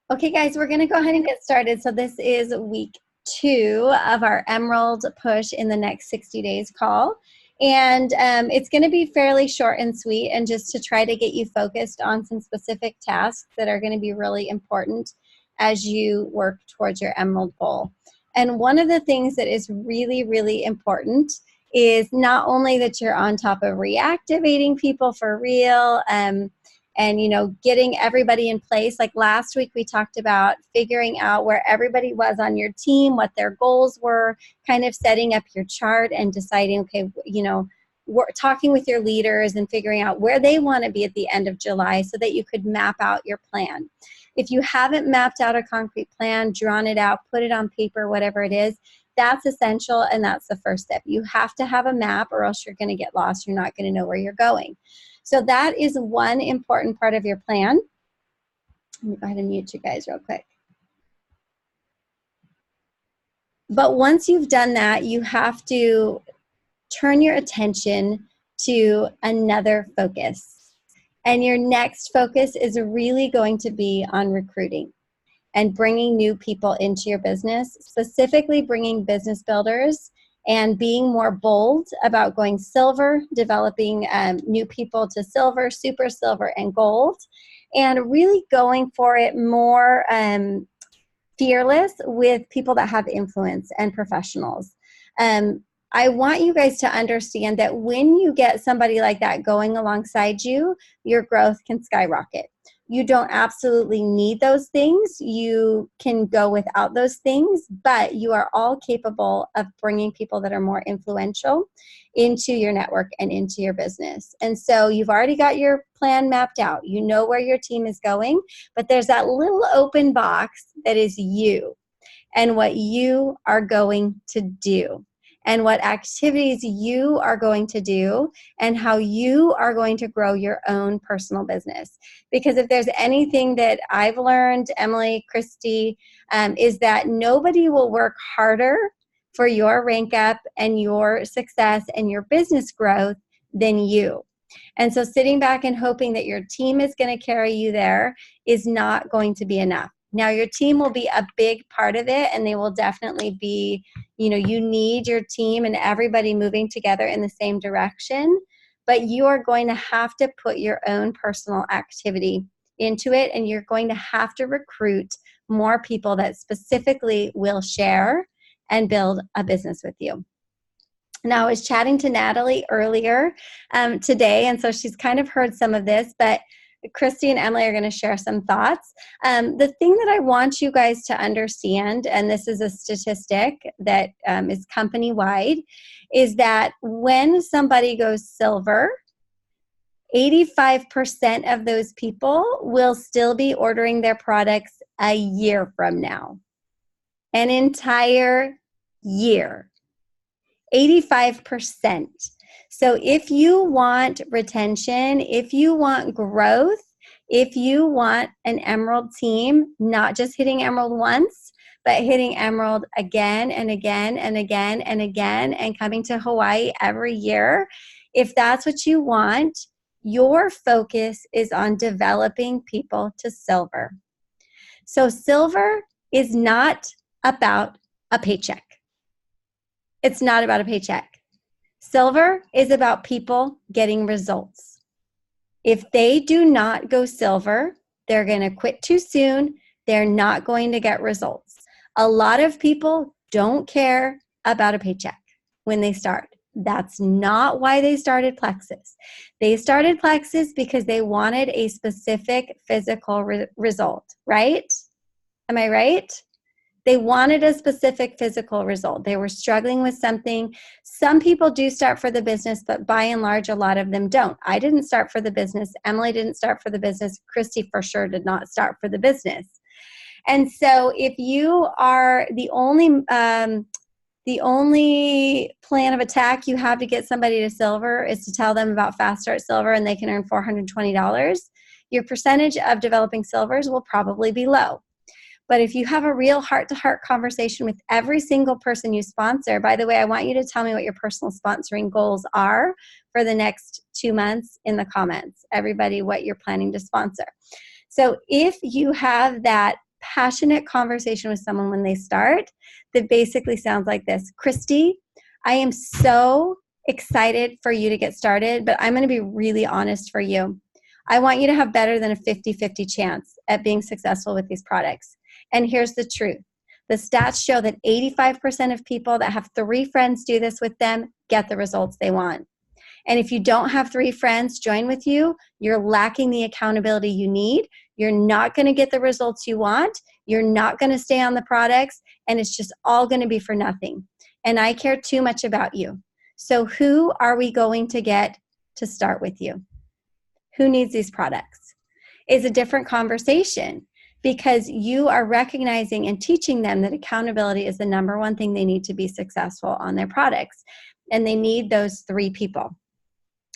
Okay, guys, we're going to go ahead and get started. So this is week 2 of our Emerald Push in the Next 60 Days call. And it's going to be fairly short and sweet, and just to try to get you focused on some specific tasks that are going to be really important as you work towards your Emerald goal. And one of the things that is really, really important is not only that you're on top of reactivating people for real, and getting everybody in place. Like last week we talked about figuring out where everybody was on your team, what their goals were, kind of setting up your chart and deciding, okay, talking with your leaders and figuring out where they want to be at the end of July so that you could map out your plan. If you haven't mapped out a concrete plan, drawn it out, put it on paper, whatever it is, that's essential, and that's the first step. You have to have a map, or else you're going to get lost. You're not going to know where you're going. So that is one important part of your plan. Let me go ahead and mute you guys real quick. But once you've done that, you have to turn your attention to another focus. And your next focus is really going to be on recruiting and bringing new people into your business, specifically bringing business builders and being more bold about going silver, developing new people to silver, super silver, and gold, and really going for it more fearless with people that have influence and professionals. I want you guys to understand that when you get somebody like that going alongside you, your growth can skyrocket. You don't absolutely need those things. You can go without those things, but you are all capable of bringing people that are more influential into your network and into your business. And so you've already got your plan mapped out. You know where your team is going, but there's that little open box that is you and what you are going to do, and what activities you are going to do, and how you are going to grow your own personal business. Because if there's anything that I've learned, Emily, Christy, is that nobody will work harder for your rank up and your success and your business growth than you. And so sitting back and hoping that your team is going to carry you there is not going to be enough. Now, your team will be a big part of it, and they will definitely be, you need your team and everybody moving together in the same direction, but you are going to have to put your own personal activity into it, and you're going to have to recruit more people that specifically will share and build a business with you. Now, I was chatting to Natalie earlier today, and so she's kind of heard some of this, but Christy and Emily are going to share some thoughts. The thing that I want you guys to understand, and this is a statistic that is company-wide, is that when somebody goes silver, 85% of those people will still be ordering their products a year from now. An entire year. 85%. So if you want retention, if you want growth, if you want an Emerald team, not just hitting Emerald once, but hitting Emerald again and again and again and again, and coming to Hawaii every year, if that's what you want, your focus is on developing people to silver. So silver is not about a paycheck. It's not about a paycheck. Silver is about people getting results. If they do not go silver, they're going to quit too soon. They're not going to get results. A lot of people don't care about a paycheck when they start. That's not why they started Plexus. They started Plexus because they wanted a specific physical result, right? Am I right? They wanted a specific physical result. They were struggling with something. Some people do start for the business, but by and large, a lot of them don't. I didn't start for the business. Emily didn't start for the business. Christy for sure did not start for the business. And so if you are the only plan of attack you have to get somebody to silver is to tell them about Fast Start Silver and they can earn $420, your percentage of developing silvers will probably be low. But if you have a real heart-to-heart conversation with every single person you sponsor, by the way, I want you to tell me what your personal sponsoring goals are for the next 2 months in the comments. Everybody, what you're planning to sponsor. So if you have that passionate conversation with someone when they start that basically sounds like this. Christy, I am so excited for you to get started, but I'm going to be really honest for you. I want you to have better than a 50-50 chance at being successful with these products. And here's the truth. The stats show that 85% of people that have 3 friends do this with them get the results they want. And if you don't have 3 friends join with you, you're lacking the accountability you need. You're not going to get the results you want. You're not going to stay on the products, and it's just all going to be for nothing. And I care too much about you. So who are we going to get to start with you? Who needs these products? It's a different conversation because you are recognizing and teaching them that accountability is the number one thing they need to be successful on their products. And they need those 3 people.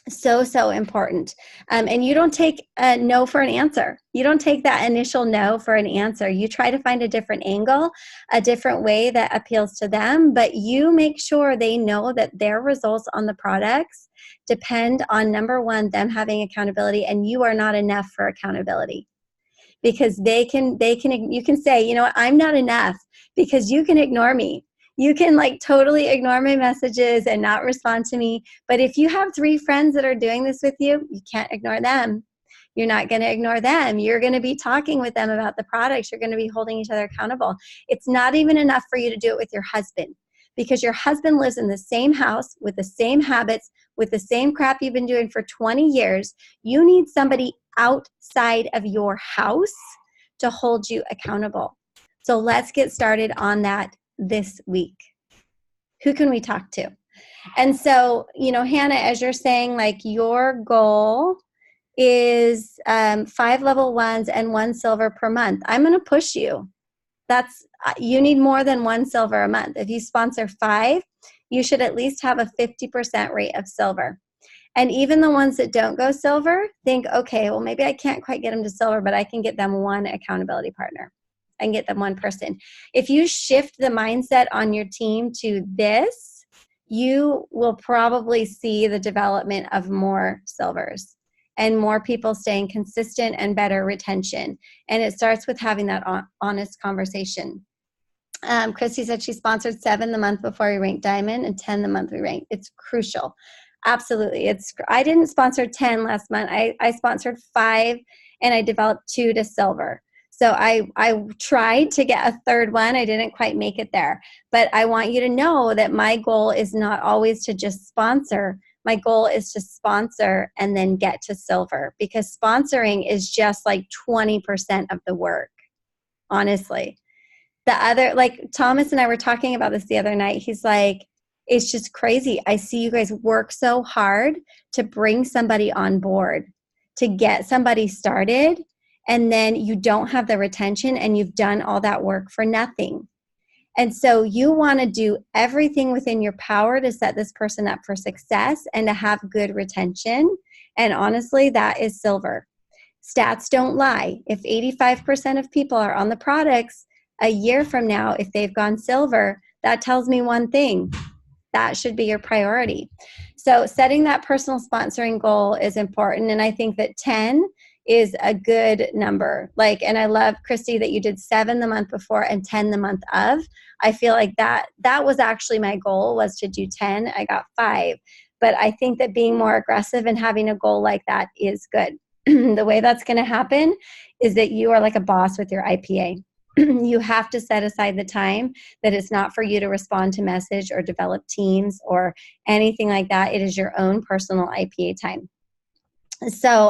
So important. And you don't take a no for an answer. You don't take that initial no for an answer. You try to find a different angle, a different way that appeals to them, but you make sure they know that their results on the products depend on, number one, them having accountability, and you are not enough for accountability. Because you can say, you know what, I'm not enough because you can ignore me. You can like totally ignore my messages and not respond to me. But if you have 3 friends that are doing this with you, you can't ignore them. You're not going to ignore them. You're going to be talking with them about the products. You're going to be holding each other accountable. It's not even enough for you to do it with your husband because your husband lives in the same house with the same habits, with the same crap you've been doing for 20 years. You need somebody outside of your house to hold you accountable. So let's get started on that this week. Who can we talk to? And so, you know, Hannah, as you're saying, like your goal is 5 level 1s and 1 silver per month. I'm going to push you. You need more than 1 silver a month. If you sponsor 5, you should at least have a 50% rate of silver. And even the ones that don't go silver, think, okay, well, maybe I can't quite get them to silver, but I can get them 1 accountability partner. I can get them 1 person. If you shift the mindset on your team to this, you will probably see the development of more silvers and more people staying consistent and better retention. And it starts with having that honest conversation. Christy said she sponsored 7 the month before we ranked diamond and 10 the month we ranked. It's crucial. Absolutely. I didn't sponsor 10 last month. I sponsored 5 and I developed 2 to silver. So I tried to get a 3rd one. I didn't quite make it there. But I want you to know that my goal is not always to just sponsor. My goal is to sponsor and then get to silver because sponsoring is just like 20% of the work, honestly. The other, like Thomas and I were talking about this the other night. He's like, it's just crazy. I see you guys work so hard to bring somebody on board, to get somebody started, and then you don't have the retention and you've done all that work for nothing. And so you want to do everything within your power to set this person up for success and to have good retention. And honestly, that is silver. Stats don't lie. If 85% of people are on the products a year from now, if they've gone silver, that tells me one thing. That should be your priority. So setting that personal sponsoring goal is important. And I think that 10 is a good number. And I love, Christy, that you did 7 the month before and 10 the month of. I feel like that was actually my goal, was to do 10. I got 5. But I think that being more aggressive and having a goal like that is good. The way that's going to happen is that you are like a boss with your IPA. You have to set aside the time that it's not for you to respond to message or develop teams or anything like that. It is your own personal IPA time. So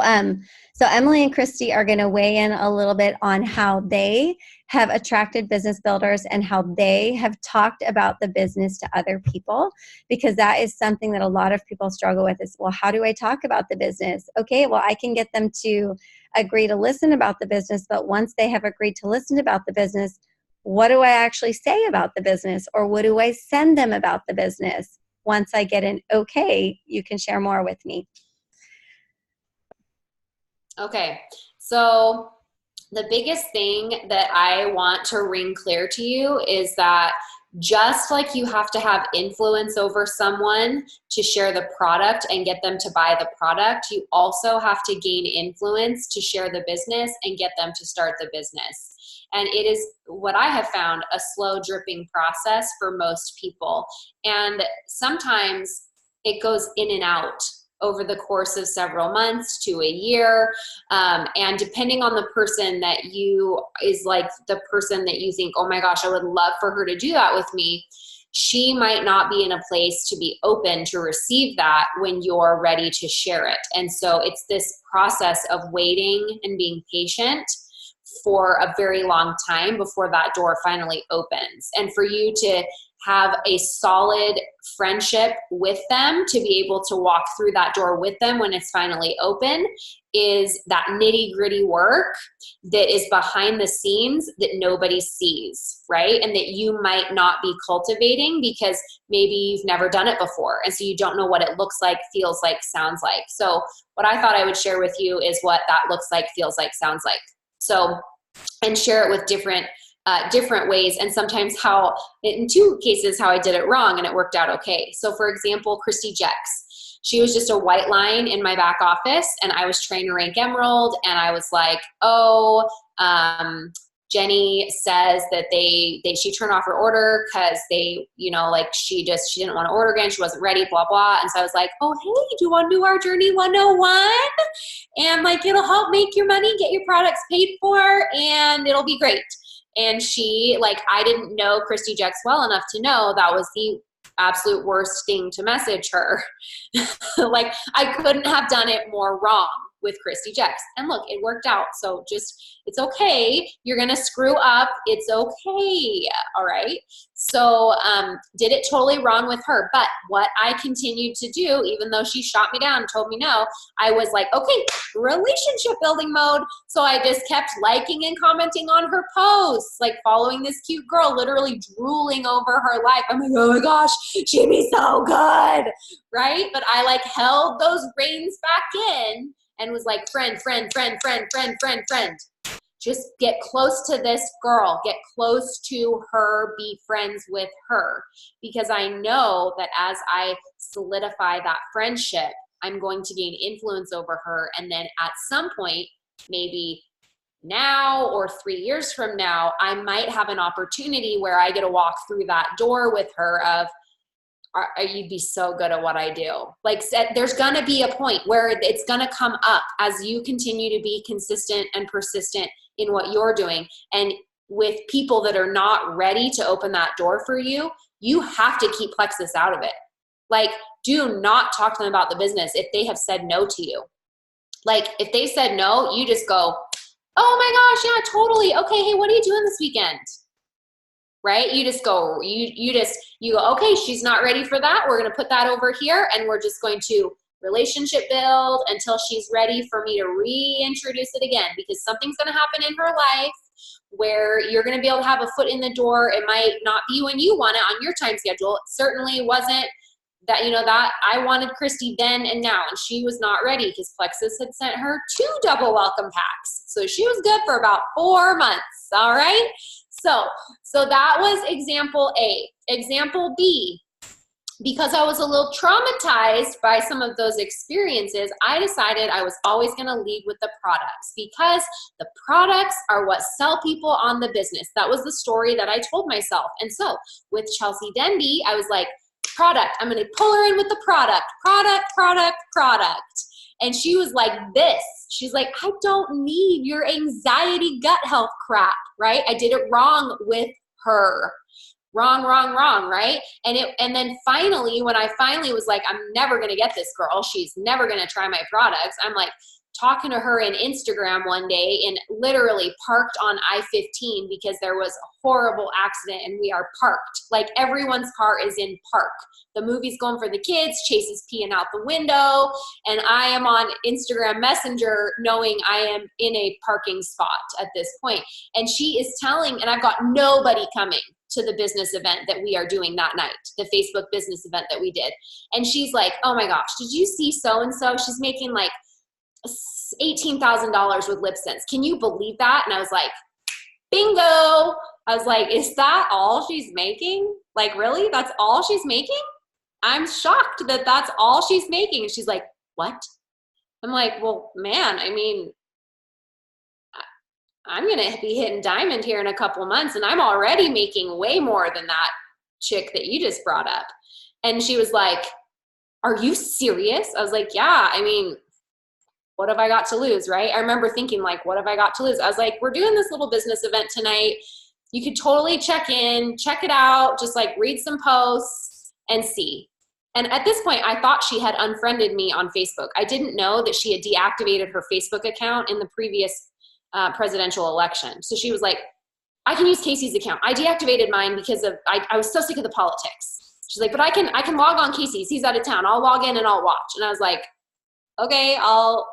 Emily and Christy are going to weigh in a little bit on how they have attracted business builders and how they have talked about the business to other people, because that is something that a lot of people struggle with is, well, how do I talk about the business? Okay, well, I can get them to agree to listen about the business, but once they have agreed to listen about the business, what do I actually say about the business, or what do I send them about the business? Once I get an okay, you can share more with me. Okay, so the biggest thing that I want to ring clear to you is that just like you have to have influence over someone to share the product and get them to buy the product, you also have to gain influence to share the business and get them to start the business. And it is what I have found a slow dripping process for most people. And sometimes it goes in and out over the course of several months to a year. And depending on the person that you is like the person that you think, oh my gosh, I would love for her to do that with me. She might not be in a place to be open to receive that when you're ready to share it. And so it's this process of waiting and being patient for a very long time before that door finally opens. And for you to have a solid friendship with them, to be able to walk through that door with them when it's finally open, is that nitty gritty work that is behind the scenes that nobody sees, right? And that you might not be cultivating because maybe you've never done it before. And so you don't know what it looks like, feels like, sounds like. So what I thought I would share with you is what that looks like, feels like, sounds like. So, and share it with different ways, and sometimes how, in two cases, how I did it wrong and it worked out okay. So for example, Christy Jex, she was just a white line in my back office, and I was trying to rank Emerald, and I was like, oh, Jenny says that she turned off her order because they, you know, like she didn't want to order again. She wasn't ready, blah, blah. And so I was like, oh, hey, do you want to do our Journey 101? And like, it'll help make your money, get your products paid for, and it'll be great. And she, like, I didn't know Christy Jex well enough to know that was the absolute worst thing to message her. Like, I couldn't have done it more wrong with Christy Jex. And look, it worked out. So just, it's okay. You're going to screw up. It's okay. All right. So did it totally wrong with her. But what I continued to do, even though she shot me down and told me no, I was like, okay, relationship building mode. So I just kept liking and commenting on her posts, like following this cute girl, literally drooling over her life. I'm like, oh my gosh, she'd be so good. Right. But I like held those reins back in and was like, friend. Just get close to this girl, get close to her, be friends with her. Because I know that as I solidify that friendship, I'm going to gain influence over her. And then at some point, maybe now or 3 years from now, I might have an opportunity where I get to walk through that door with her of, you'd be so good at what I do. Like, there's going to be a point where it's going to come up as you continue to be consistent and persistent in what you're doing. And with people that are not ready to open that door for you, you have to keep Plexus out of it. Like, do not talk to them about the business if they have said no to you. Like, if they said no, you just go, oh my gosh, yeah, totally. Okay, hey, what are you doing this weekend? Right? You just go, you go, okay, she's not ready for that. We're going to put that over here, and we're just going to relationship build until she's ready for me to reintroduce it again, because something's going to happen in her life where you're going to be able to have a foot in the door. It might not be when you want it on your time schedule. It certainly wasn't that, you know, that I wanted Christy then and now, and she was not ready because Plexus had sent her 2 double welcome packs. So she was good for about 4 months. All right. So that was example A. Example B, because I was a little traumatized by some of those experiences, I decided I was always going to lead with the products, because the products are what sell people on the business. That was the story that I told myself. And so with Chelsea Denby, I was like, product, I'm going to pull her in with the product. And she was like this. She's like, I don't need your anxiety gut health crap, right? I did it wrong with her. Wrong, right? And then finally, when I finally was like, I'm never going to get this girl, she's never going to try my products, I'm like talking to her in Instagram one day and literally parked on I-15 because there was a horrible accident and we are parked. Like, everyone's car is in park. The movie's going for the kids, Chase is peeing out the window, and I am on Instagram Messenger knowing I am in a parking spot at this point. And she is telling, and I've got nobody coming to the business event that we are doing that night, the Facebook business event that we did. And she's like, oh my gosh, did you see so-and-so? She's making like $18,000 with LipSense. Can you believe that? And I was like, bingo. I was like, is that all she's making? Like, really? That's all she's making? I'm shocked that that's all she's making. And she's like, what? I'm like, well, man, I mean, I'm going to be hitting diamond here in a couple months, and I'm already making way more than that chick that you just brought up. And she was like, are you serious? I was like, yeah, I mean, what have I got to lose, right? I remember thinking, like, what have I got to lose? I was like, we're doing this little business event tonight. You could totally check in, check it out, just like read some posts and see. And at this point, I thought she had unfriended me on Facebook. I didn't know that she had deactivated her Facebook account in the previous presidential election. So she was like, I can use Casey's account. I deactivated mine because of I was so sick of the politics. She's like, but I can log on Casey's. He's out of town. I'll log in and I'll watch. And I was like, okay, I'll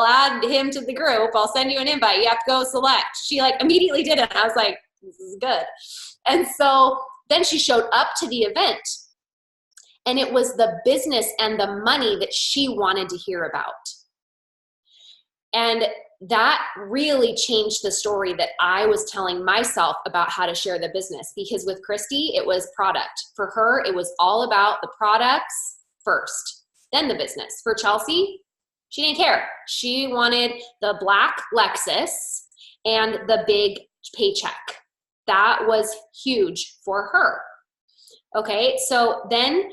add him to the group. I'll send you an invite. You have to go select. She like immediately did it. I was like, this is good. And so then she showed up to the event, and it was the business and the money that she wanted to hear about. And that really changed the story that I was telling myself about how to share the business, because with Christy, it was product. For her, it was all about the products first, then the business. For Chelsea, she didn't care. She wanted the black Lexus and the big paycheck. That was huge for her. Okay, so then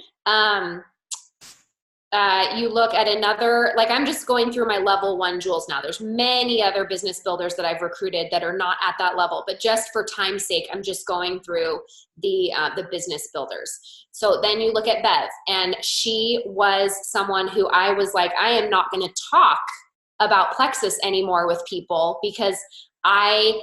you look at another, like I'm just going through my level 1 jewels now. There's many other business builders that I've recruited that are not at that level, but just for time's sake, I'm just going through the business builders. So then you look at Bev, and she was someone who I was like, I am not going to talk about Plexus anymore with people, because I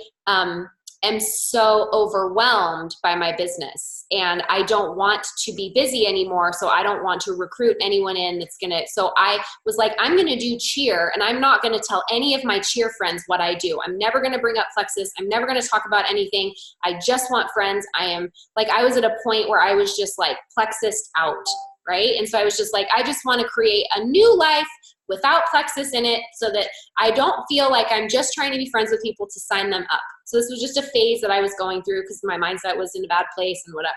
am so overwhelmed by my business, and I don't want to be busy anymore. So I don't want to recruit anyone in that's going to, so I was like, I'm going to do cheer, and I'm not going to tell any of my cheer friends what I do. I'm never going to bring up Plexus. I'm never going to talk about anything. I just want friends. I was at a point where I was just like Plexus out. Right. And so I was just like, I just want to create a new life without Plexus in it, so that I don't feel like I'm just trying to be friends with people to sign them up. So this was just a phase that I was going through because my mindset was in a bad place and whatever.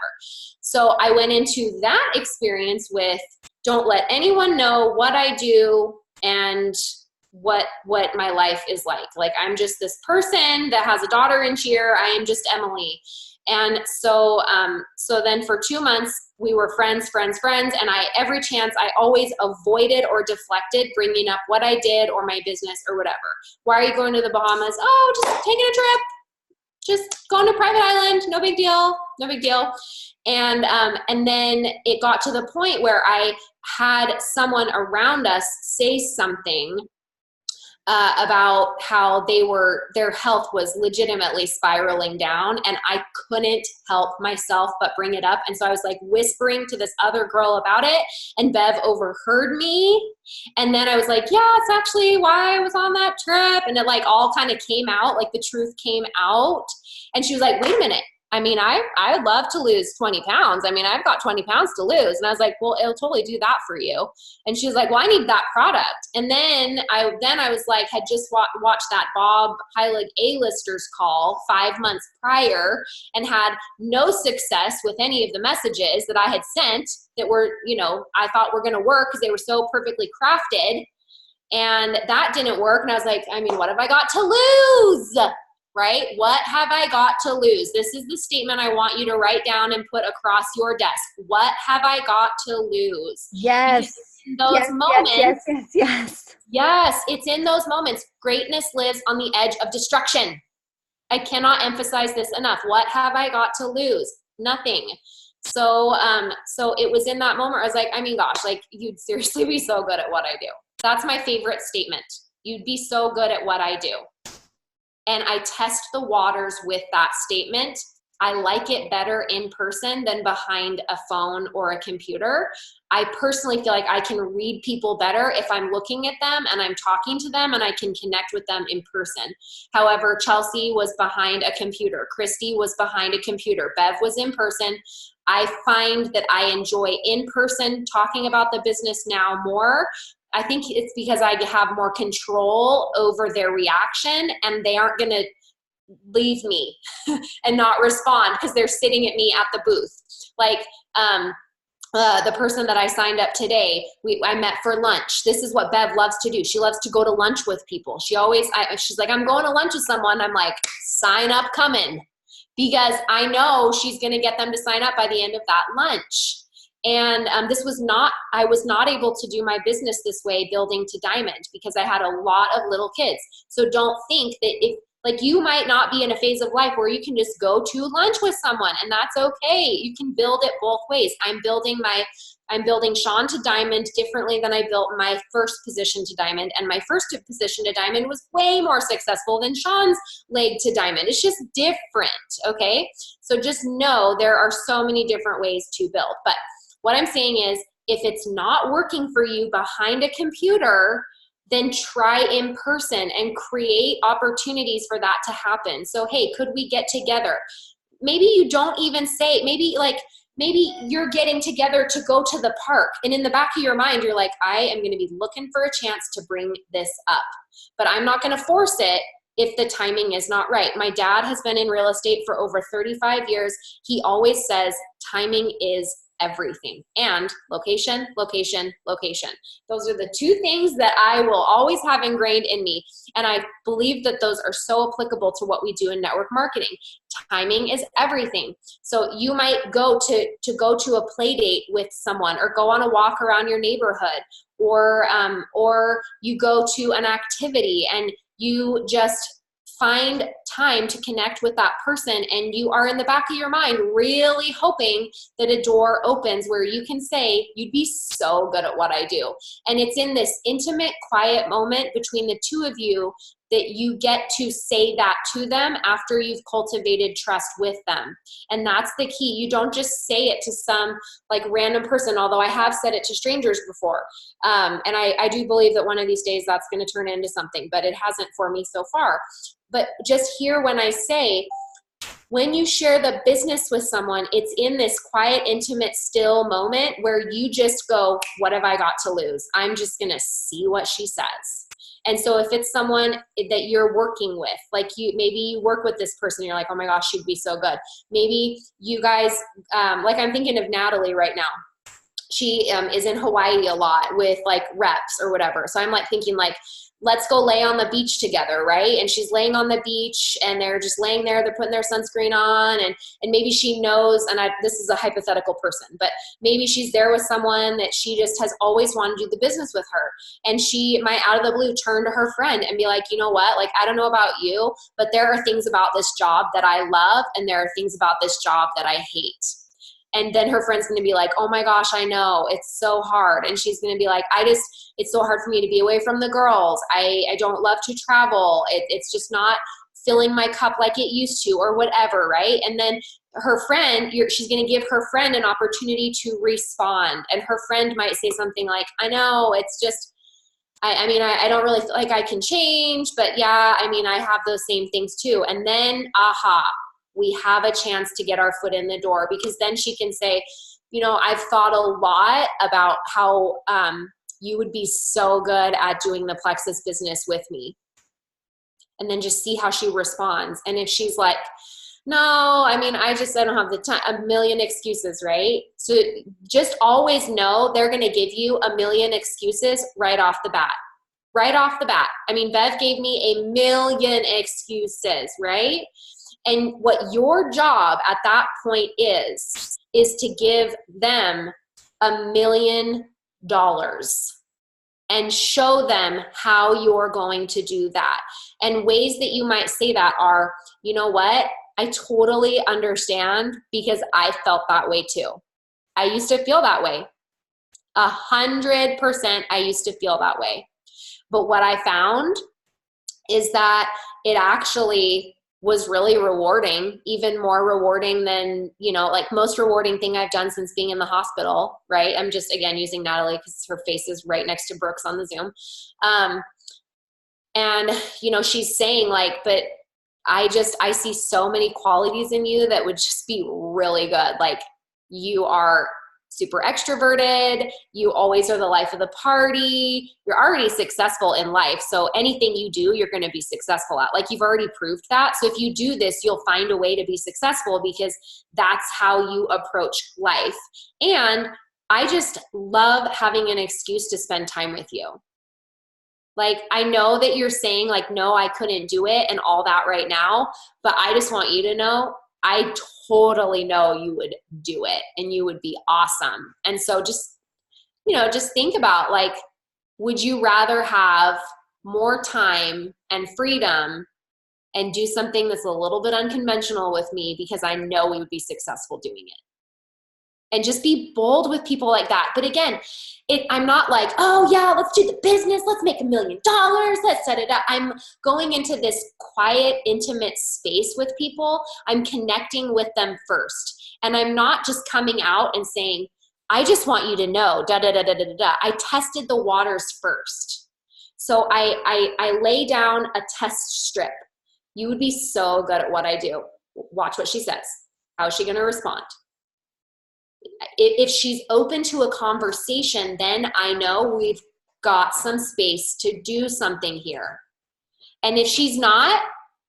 So I went into that experience with, don't let anyone know what I do and what my life is like. Like, I'm just this person that has a daughter in cheer. I am just Emily. And so then for 2 months, we were friends. And every chance, I always avoided or deflected bringing up what I did or my business or whatever. Why are you going to the Bahamas? Oh, just taking a trip. Just going to a private island. No big deal. And then it got to the point where I had someone around us say something about how their health was legitimately spiraling down, and I couldn't help myself but bring it up. And so I was like whispering to this other girl about it, and Bev overheard me. And then I was like, yeah, it's actually why I was on that trip. And it like all kind of came out, like the truth came out. And she was like, wait a minute. I mean, I would love to lose 20 pounds. I mean, I've got 20 pounds to lose. And I was like, well, it'll totally do that for you. And she was like, well, I need that product. And then I was like, had just watched that Bob Heilig A-listers call 5 months prior, and had no success with any of the messages that I had sent that were, I thought were going to work because they were so perfectly crafted. And that didn't work. And I was like, I mean, what have I got to lose? Right? What have I got to lose? This is the statement I want you to write down and put across your desk. What have I got to lose? Yes. In those moments. Yes. It's in those moments. Greatness lives on the edge of destruction. I cannot emphasize this enough. What have I got to lose? Nothing. So it was in that moment I was like, I mean, gosh, like, you'd seriously be so good at what I do. That's my favorite statement. You'd be so good at what I do. And I test the waters with that statement. I like it better in person than behind a phone or a computer. I personally feel like I can read people better if I'm looking at them and I'm talking to them, and I can connect with them in person. However, Chelsea was behind a computer. Christy was behind a computer. Bev was in person. I find that I enjoy in person talking about the business now more. I think it's because I have more control over their reaction, and they aren't going to leave me and not respond because they're sitting at me at the booth. Like, the person that I signed up today, I met for lunch. This is what Bev loves to do. She loves to go to lunch with people. She's like, I'm going to lunch with someone. I'm like, sign up, coming, because I know she's going to get them to sign up by the end of that lunch. And I was not able to do my business this way, building to diamond, because I had a lot of little kids. So don't think that you might not be in a phase of life where you can just go to lunch with someone, and that's okay. You can build it both ways. I'm building Sean to diamond differently than I built my first position to diamond. And my first position to diamond was way more successful than Sean's leg to diamond. It's just different. Okay. So just know there are so many different ways to build. But what I'm saying is, if it's not working for you behind a computer, then try in person and create opportunities for that to happen. So, hey, could we get together? Maybe you don't even say, maybe you're getting together to go to the park. And in the back of your mind, you're like, I am going to be looking for a chance to bring this up, but I'm not going to force it if the timing is not right. My dad has been in real estate for over 35 years. He always says timing is everything, and location, location, location. Those are the two things that I will always have ingrained in me. And I believe that those are so applicable to what we do in network marketing. Timing is everything. So you might go to a play date with someone, or go on a walk around your neighborhood, or you go to an activity and you just find time to connect with that person, and you are in the back of your mind really hoping that a door opens where you can say, you'd be so good at what I do. And it's in this intimate, quiet moment between the two of you that you get to say that to them after you've cultivated trust with them. And that's the key. You don't just say it to some like random person, although I have said it to strangers before. And I do believe that one of these days that's going to turn into something, but it hasn't for me so far. But just hear when I say, when you share the business with someone, it's in this quiet, intimate, still moment where you just go, what have I got to lose? I'm just going to see what she says. And so if it's someone that you're working with, maybe you work with this person, you're like, oh my gosh, she'd be so good. Maybe you guys, like I'm thinking of Natalie right now. She is in Hawaii a lot with like reps or whatever. So I'm like thinking like, let's go lay on the beach together, right? And she's laying on the beach and they're just laying there, they're putting their sunscreen on, and maybe she knows, and this is a hypothetical person, but maybe she's there with someone that she just has always wanted to do the business with her. And she might out of the blue turn to her friend and be like, you know what? Like, I don't know about you, but there are things about this job that I love, and there are things about this job that I hate. And then her friend's going to be like, oh my gosh, I know, it's so hard. And she's going to be like, it's so hard for me to be away from the girls. I don't love to travel. It's just not filling my cup like it used to, or whatever, right? And then her friend, she's going to give her friend an opportunity to respond. And her friend might say something like, I know, it's just, I don't really feel like I can change, but yeah, I have those same things too. And then, aha, we have a chance to get our foot in the door, because then she can say, you know, I've thought a lot about how you would be so good at doing the Plexus business with me. And then just see how she responds. And if she's like, no, I don't have the time, a million excuses, right? So just always know they're going to give you a million excuses right off the bat. Right off the bat. Bev gave me a million excuses, right? And what your job at that point is to give them $1 million and show them how you're going to do that. And ways that you might say that are, you know what? I totally understand, because I felt that way too. I used to feel that way. 100% I used to feel that way. But what I found is that it actually was really rewarding, even more rewarding than, like most rewarding thing I've done since being in the hospital, right? I'm just, again, using Natalie because her face is right next to Brooks on the Zoom. And, she's saying like, but I see so many qualities in you that would just be really good. Like, you are super extroverted, you always are the life of the party, you're already successful in life. So anything you do, you're going to be successful at. Like, you've already proved that. So if you do this, you'll find a way to be successful because that's how you approach life. And I just love having an excuse to spend time with you. Like, I know that you're saying like, no, I couldn't do it and all that right now, but I just want you to know, I totally know you would do it and you would be awesome. And so just, just think about, like, would you rather have more time and freedom and do something that's a little bit unconventional with me because I know we would be successful doing it? And just be bold with people like that. But again, I'm not like, oh yeah, let's do the business. Let's make $1 million. Let's set it up. I'm going into this quiet, intimate space with people. I'm connecting with them first. And I'm not just coming out and saying, I just want you to know, da, da, da, da, da, da. I tested the waters first. So I lay down a test strip. You would be so good at what I do. Watch what she says. How is she going to respond? If she's open to a conversation, then I know we've got some space to do something here. And if she's not,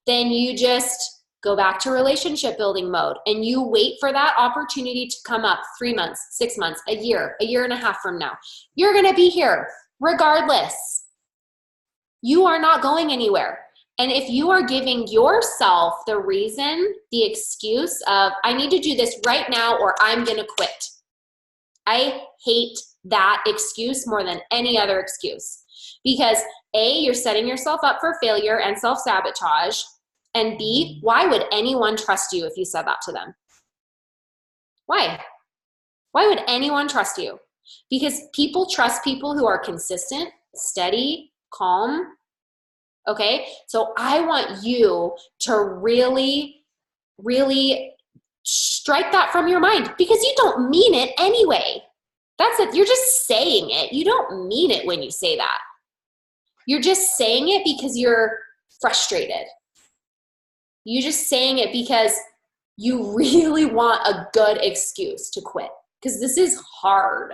then you just go back to relationship building mode and you wait for that opportunity to come up 3 months, 6 months, a year and a half from now. You're going to be here regardless. You are not going anywhere. And if you are giving yourself the reason, the excuse of, I need to do this right now or I'm going to quit. I hate that excuse more than any other excuse. Because A, you're setting yourself up for failure and self-sabotage. And B, why would anyone trust you if you said that to them? Why? Why would anyone trust you? Because people trust people who are consistent, steady, calm. Okay, so I want you to really, really strike that from your mind because you don't mean it anyway. That's it. You're just saying it. You don't mean it when you say that. You're just saying it because you're frustrated. You're just saying it because you really want a good excuse to quit because this is hard.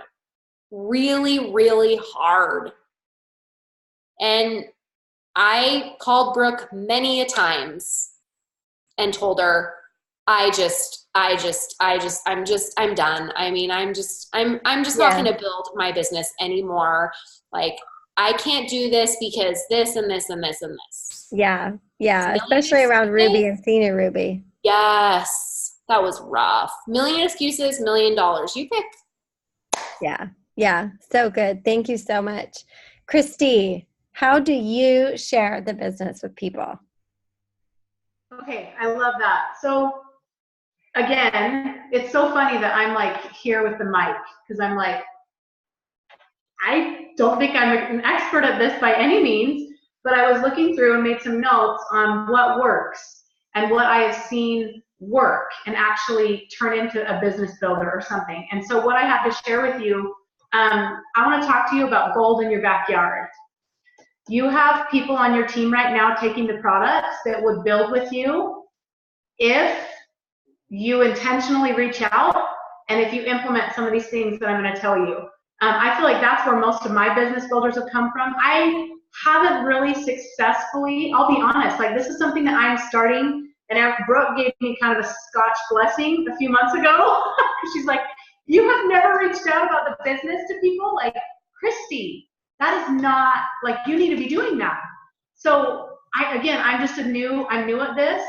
Really, really hard. And I called Brooke many a times and told her, I'm done. I mean, I'm just not going to build my business anymore. Like, I can't do this because this and this and this and this. Yeah. Yeah. Especially around Ruby and Senior Ruby. Yes. That was rough. Million excuses, $1 million. You pick. Yeah. Yeah. So good. Thank you so much. Christy, how do you share the business with people? Okay, I love that. So again, it's so funny that I'm like here with the mic because I'm like, I don't think I'm an expert at this by any means, but I was looking through and made some notes on what works and what I have seen work and actually turn into a business builder or something. And so what I have to share with you, I want to talk to you about gold in your backyard. You have people on your team right now taking the products that would build with you if you intentionally reach out and if you implement some of these things that I'm going to tell you. I feel like that's where most of my business builders have come from. I haven't really successfully, I'll be honest, like this is something that I'm starting, and Brooke gave me kind of a Scotch blessing a few months ago. She's like, you have never reached out about the business to people? Like, Christy, that is not, like, you need to be doing that. So I'm new at this,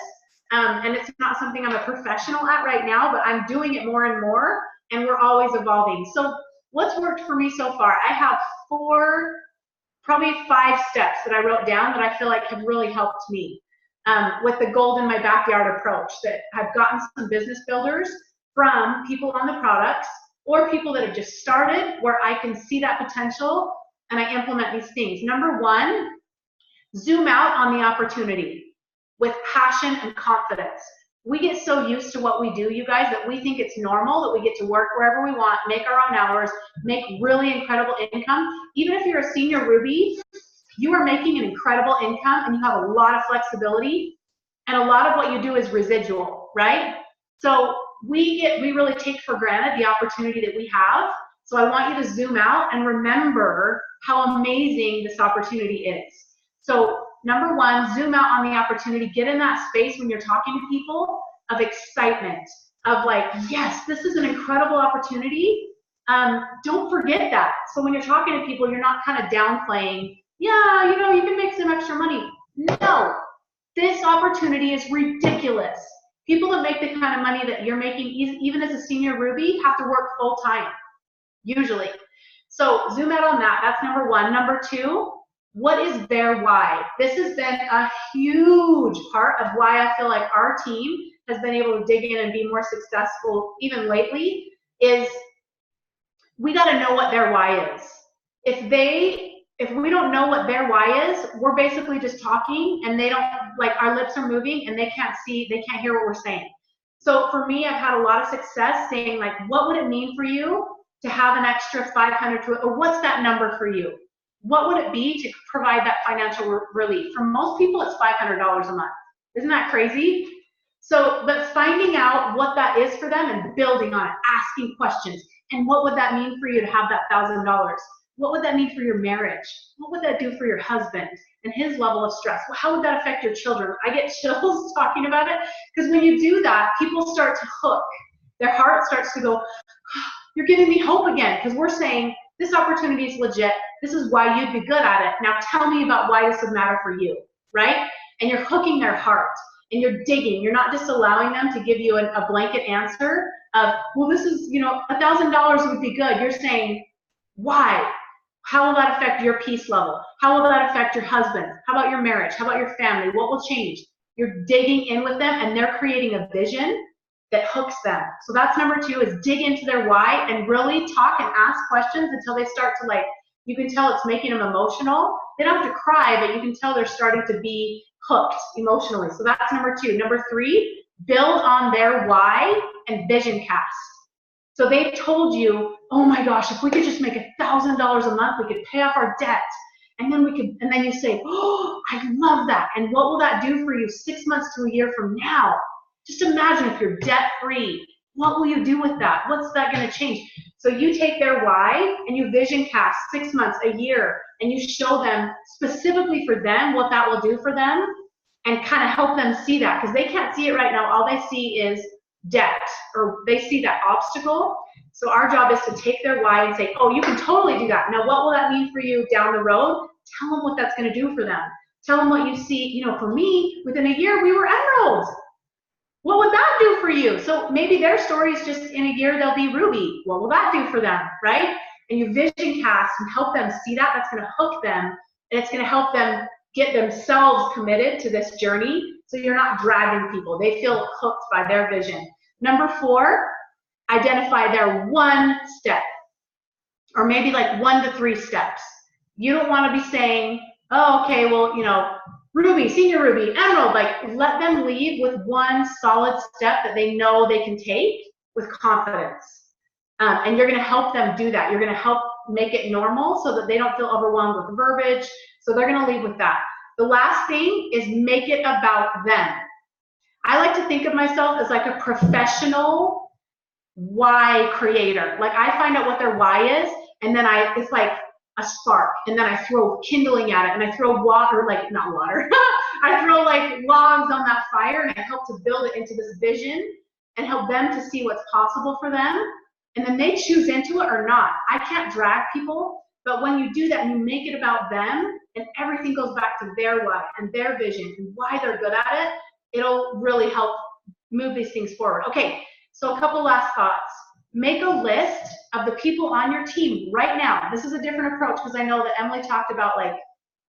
and it's not something I'm a professional at right now, but I'm doing it more and more, and we're always evolving. So what's worked for me so far? I have 4, probably 5 steps that I wrote down that I feel like have really helped me with the gold in my backyard approach, that I've gotten some business builders from people on the products or people that have just started where I can see that potential and I implement these things. Number 1, zoom out on the opportunity with passion and confidence. We get so used to what we do, you guys, that we think it's normal that we get to work wherever we want, make our own hours, make really incredible income. Even if you're a senior Ruby, you are making an incredible income and you have a lot of flexibility, and a lot of what you do is residual, right? So we really take for granted the opportunity that we have. So I want you to zoom out and remember how amazing this opportunity is. So number one, zoom out on the opportunity. Get in that space when you're talking to people of excitement, of like, yes, this is an incredible opportunity. Don't forget that. So when you're talking to people, you're not kind of downplaying, yeah, you know, you can make some extra money. No, this opportunity is ridiculous. People that make the kind of money that you're making, even as a senior Ruby, have to work full time, usually. So zoom out on that. That's number one. Number two, what is their why? This has been a huge part of why I feel like our team has been able to dig in and be more successful even lately, is we got to know what their why is. If we don't know what their why is, we're basically just talking, and they don't, like, our lips are moving and they can't hear what we're saying. So for me, I've had a lot of success saying, like, what would it mean for you to have an extra 500 to, or what's that number for you? What would it be to provide that financial relief? For most people, it's $500 a month. Isn't that crazy? So, but finding out what that is for them and building on it, asking questions. And what would that mean for you to have that $1,000? What would that mean for your marriage? What would that do for your husband and his level of stress? How would that affect your children? I get chills talking about it, because when you do that, people start to hook. Their heart starts to go, oh, you're giving me hope again, because we're saying this opportunity is legit. This is why you'd be good at it. Now tell me about why this would matter for you, right? And you're hooking their heart, and you're digging. You're not just allowing them to give you a blanket answer of, well, this is, you know, $1,000 would be good. You're saying, why? How will that affect your peace level? How will that affect your husband? How about your marriage? How about your family? What will change? You're digging in with them, and they're creating a vision that hooks them. So that's number two, is dig into their why and really talk and ask questions until they start to, like, you can tell it's making them emotional. They don't have to cry, but you can tell they're starting to be hooked emotionally. So that's number two. Number three, build on their why and vision cast. So they've told you, oh my gosh, if we could just make $1,000 a month, we could pay off our debt. And then and then you say, oh, I love that. And what will that do for you 6 months to a year from now? Just imagine if you're debt free. What will you do with that? What's that going to change? So you take their why and you vision cast 6 months, a year, and you show them specifically for them what that will do for them, and kind of help them see that, because they can't see it right now. All they see is debt, or they see that obstacle. So our job is to take their why and say, oh, you can totally do that. Now, what will that mean for you down the road? Tell them what that's going to do for them. Tell them what you see. You know, for me, within a year, we were emeralds. What would that do for you? So maybe their story is just in a year they'll be Ruby. What will that do for them, right? And you vision cast and help them see that. That's going to hook them, and it's going to help them get themselves committed to this journey. So you're not dragging people. They feel hooked by their vision. Number four, identify their one step, or maybe like 1 to 3 steps. You don't want to be saying, oh, okay, well, you know, Ruby, senior Ruby, emerald. Like, let them leave with one solid step that they know they can take with confidence. And you're going to help them do that. You're going to help make it normal so that they don't feel overwhelmed with verbiage. So they're going to leave with that. The last thing is make it about them. I like to think of myself as like a professional why creator. Like, I find out what their why is, and then it's like a spark, and then I throw kindling at it, and I throw water, like, not water, I throw like logs on that fire, and I help to build it into this vision and help them to see what's possible for them. And then they choose into it or not. I can't drag people, but when you do that and you make it about them, and everything goes back to their why and their vision and why they're good at it, it'll really help move these things forward. Okay, so a couple last thoughts. Make a list of the people on your team right now. This is a different approach, because I know that Emily talked about, like,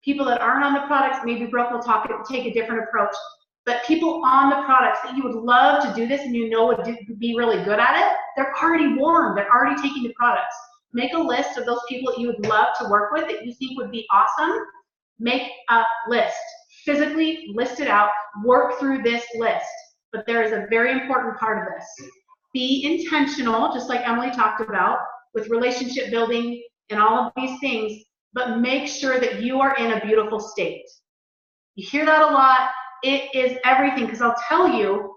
people that aren't on the products. Maybe Brooke will take a different approach. But people on the products that you would love to do this and you know would be really good at it, they're already warm. They're already taking the products. Make a list of those people that you would love to work with, that you think would be awesome. Make a list. Physically list it out. Work through this list. But there is a very important part of this. Be intentional, just like Emily talked about, with relationship building and all of these things, but make sure that you are in a beautiful state. You hear that a lot. It is everything, because I'll tell you,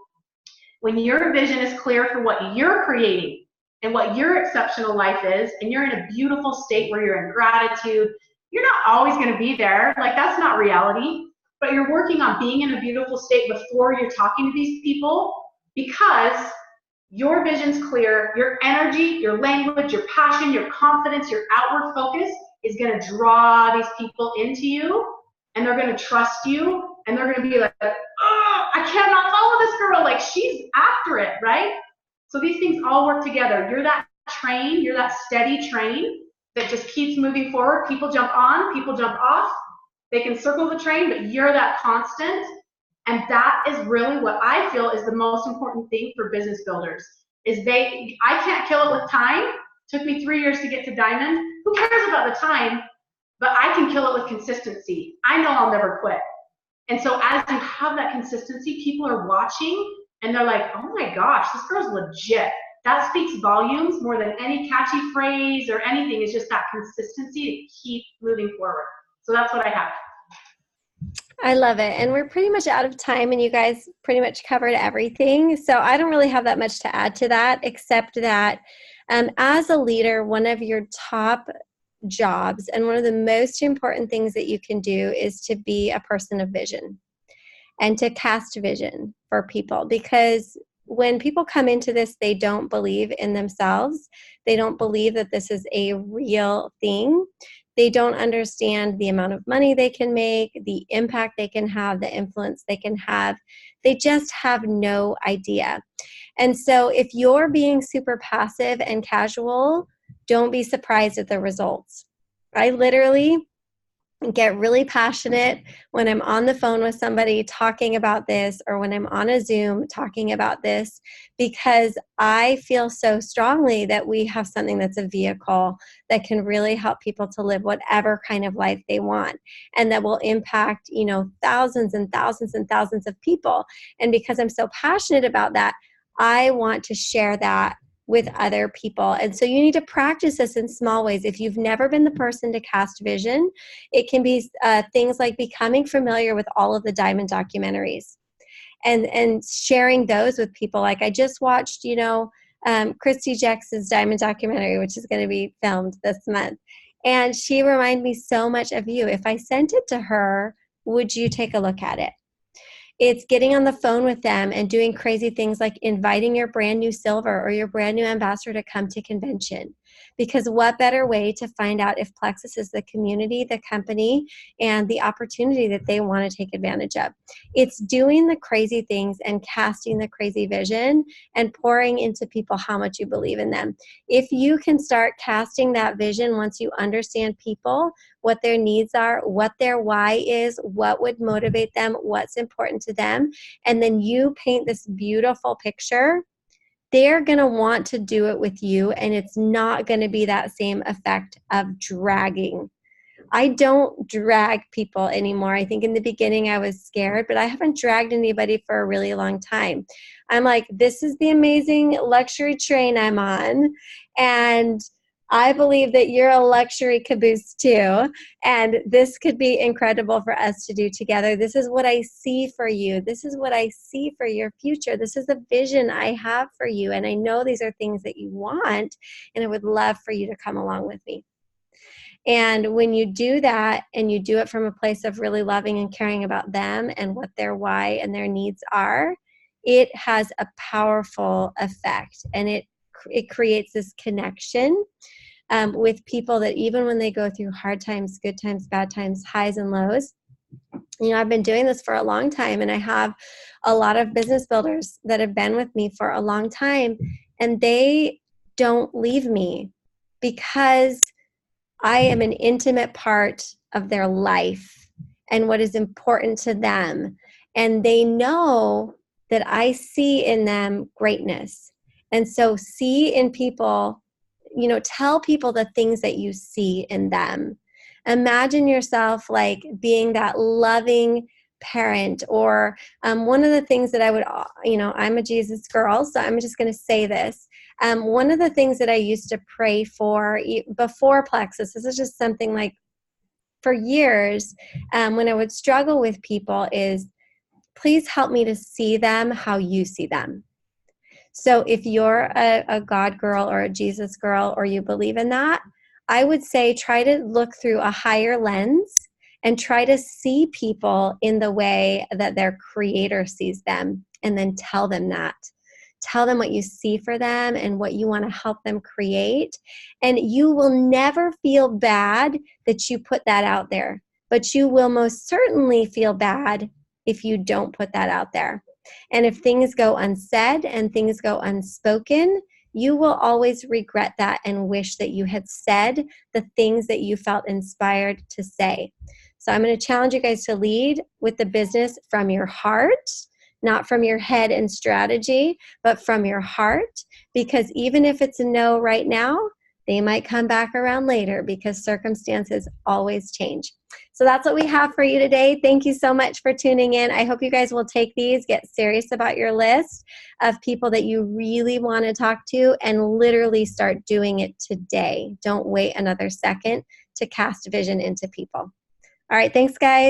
When your vision is clear for what you're creating and what your exceptional life is, and you're in a beautiful state where you're in gratitude, you're not always going to be there. Like, that's not reality. But you're working on being in a beautiful state before you're talking to these people, because your vision's clear, your energy, your language, your passion, your confidence, your outward focus is going to draw these people into you, and they're going to trust you, and they're going to be like, oh, I cannot follow this girl. Like, she's after it, right? So these things all work together. You're that train, you're that steady train that just keeps moving forward. People jump on, people jump off. They can circle the train, but you're that constant. And that is really what I feel is the most important thing for business builders. I can't kill it with time. It took me 3 years to get to diamond. Who cares about the time? But I can kill it with consistency. I know I'll never quit. And so as you have that consistency, people are watching and they're like, oh my gosh, this girl's legit. That speaks volumes more than any catchy phrase or anything. It's just that consistency to keep moving forward. So that's what I have. I love it. And we're pretty much out of time, and you guys pretty much covered everything. So I don't really have that much to add to that, except that as a leader, one of your top jobs and one of the most important things that you can do is to be a person of vision and to cast vision for people. Because when people come into this, they don't believe in themselves. They don't believe that this is a real thing. They don't understand the amount of money they can make, the impact they can have, the influence they can have. They just have no idea. And so if you're being super passive and casual, don't be surprised at the results. I literally get really passionate when I'm on the phone with somebody talking about this, or when I'm on a Zoom talking about this, because I feel so strongly that we have something that's a vehicle that can really help people to live whatever kind of life they want, and that will impact, thousands and thousands and thousands of people. And because I'm so passionate about that, I want to share that with other people. And so you need to practice this in small ways. If you've never been the person to cast vision, it can be things like becoming familiar with all of the Diamond documentaries and sharing those with people. Like, I just watched, Christy Jackson's Diamond documentary, which is going to be filmed this month. And she reminded me so much of you. If I sent it to her, would you take a look at it? It's getting on the phone with them and doing crazy things like inviting your brand new silver or your brand new ambassador to come to convention. Because what better way to find out if Plexus is the community, the company, and the opportunity that they want to take advantage of? It's doing the crazy things and casting the crazy vision and pouring into people how much you believe in them. If you can start casting that vision once you understand people, what their needs are, what their why is, what would motivate them, what's important to them, and then you paint this beautiful picture, they're going to want to do it with you, and it's not going to be that same effect of dragging. I don't drag people anymore. I think in the beginning I was scared, but I haven't dragged anybody for a really long time. I'm like, this is the amazing luxury train I'm on, and I believe that you're a luxury caboose too, and this could be incredible for us to do together. This is what I see for you. This is what I see for your future. This is the vision I have for you, and I know these are things that you want, and I would love for you to come along with me. And when you do that, and you do it from a place of really loving and caring about them and what their why and their needs are, it has a powerful effect, and it creates this connection with people that even when they go through hard times, good times, bad times, highs and lows. I've been doing this for a long time, and I have a lot of business builders that have been with me for a long time, and they don't leave me because I am an intimate part of their life and what is important to them. And they know that I see in them greatness. And so see in people, tell people the things that you see in them. Imagine yourself like being that loving parent, or one of the things that I would, I'm a Jesus girl, so I'm just going to say this. One of the things that I used to pray for before Plexus, this is just something like for years, when I would struggle with people, is please help me to see them how you see them. So if you're a God girl or a Jesus girl, or you believe in that, I would say try to look through a higher lens and try to see people in the way that their creator sees them, and then tell them that. Tell them what you see for them and what you want to help them create. And you will never feel bad that you put that out there, but you will most certainly feel bad if you don't put that out there. And if things go unsaid and things go unspoken, you will always regret that and wish that you had said the things that you felt inspired to say. So I'm going to challenge you guys to lead with the business from your heart, not from your head and strategy, but from your heart, because even if it's a no right now, they might come back around later, because circumstances always change. So that's what we have for you today. Thank you so much for tuning in. I hope you guys will take these, get serious about your list of people that you really want to talk to, and literally start doing it today. Don't wait another second to cast vision into people. All right, thanks, guys.